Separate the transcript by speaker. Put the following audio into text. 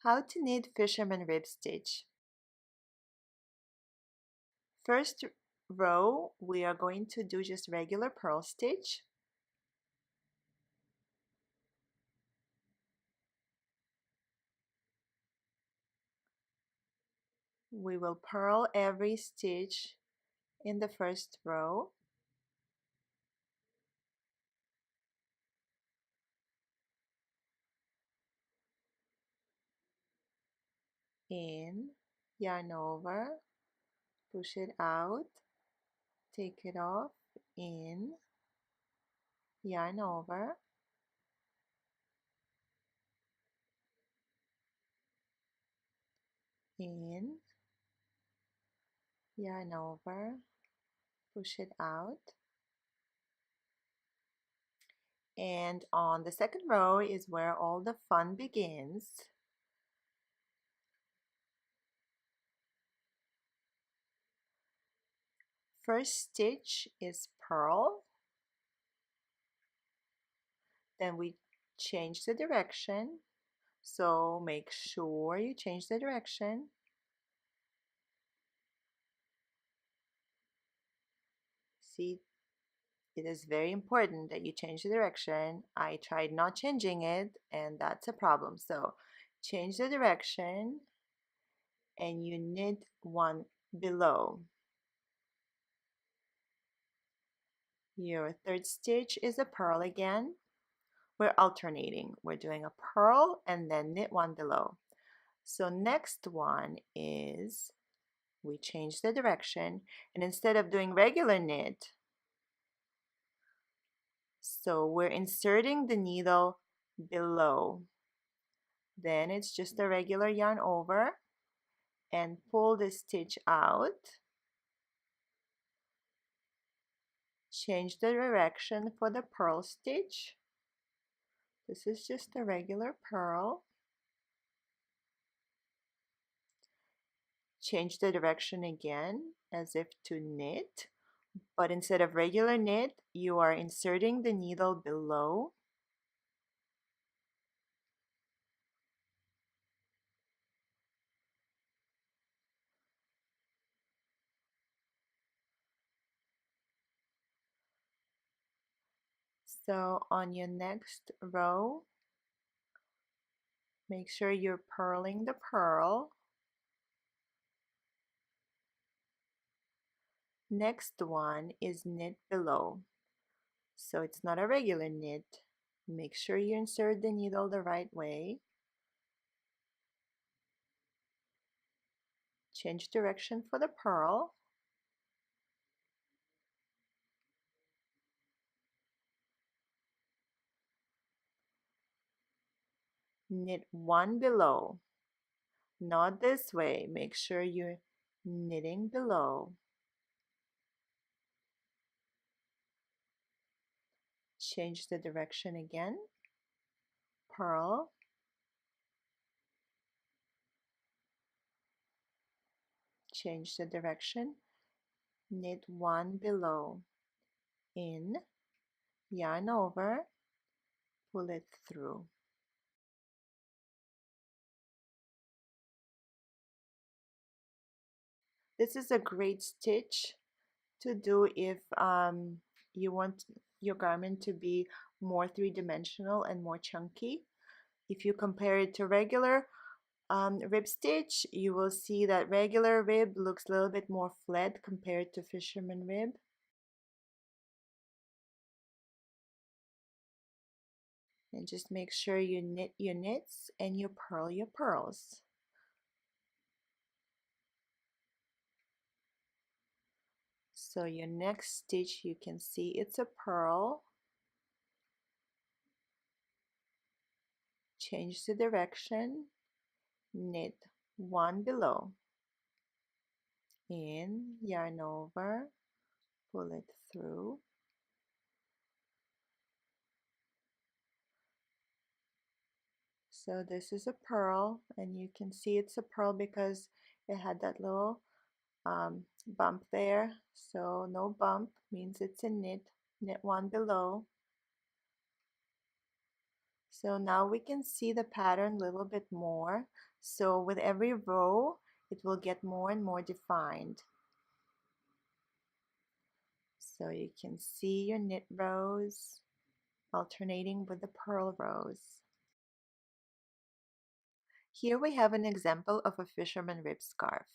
Speaker 1: How to knit Fisherman Rib Stitch. First row, we are going to do just regular purl stitch. We will purl every stitch in the first row. In, yarn over, push it out, take it off, in, yarn over, in, yarn over, push it out. And on the second row is where all the fun begins. First stitch is purl, then we change the direction, so make sure you change the direction. See, it is very important that you change the direction. I tried not changing it and that's a problem. So change the direction and you knit one below. Your third stitch is a purl again. We're alternating. We're doing a purl and then knit one below. So next one is we change the direction, and instead of doing regular knit, so we're inserting the needle below. Then it's just a regular yarn over and pull the stitch out. Change the direction for the purl stitch. This is just a regular purl. Change the direction again as if to knit, but instead of regular knit, you are inserting the needle below. So on your next row, make sure you're purling the purl. Next one is knit below. So it's not a regular knit. Make sure you insert the needle the right way. Change direction for the purl. Knit one below. Not this way. Make sure you're knitting below. Change the direction again. Purl. Change the direction. Knit one below. In, yarn over, pull it through. This is a great stitch to do if you want your garment to be more three-dimensional and more chunky. If you compare it to regular rib stitch, you will see that regular rib looks a little bit more flat compared to fisherman rib. And just make sure you knit your knits and you purl your purls. So your next stitch, you can see it's a purl. Change the direction, knit one below. In, yarn over, pull it through. So this is a purl, and you can see it's a purl because it had that little bump there. So no bump means it's a knit. Knit one below. So now we can see the pattern a little bit more. So with every row, it will get more and more defined. So you can see your knit rows alternating with the purl rows. Here we have an example of a fisherman rib scarf.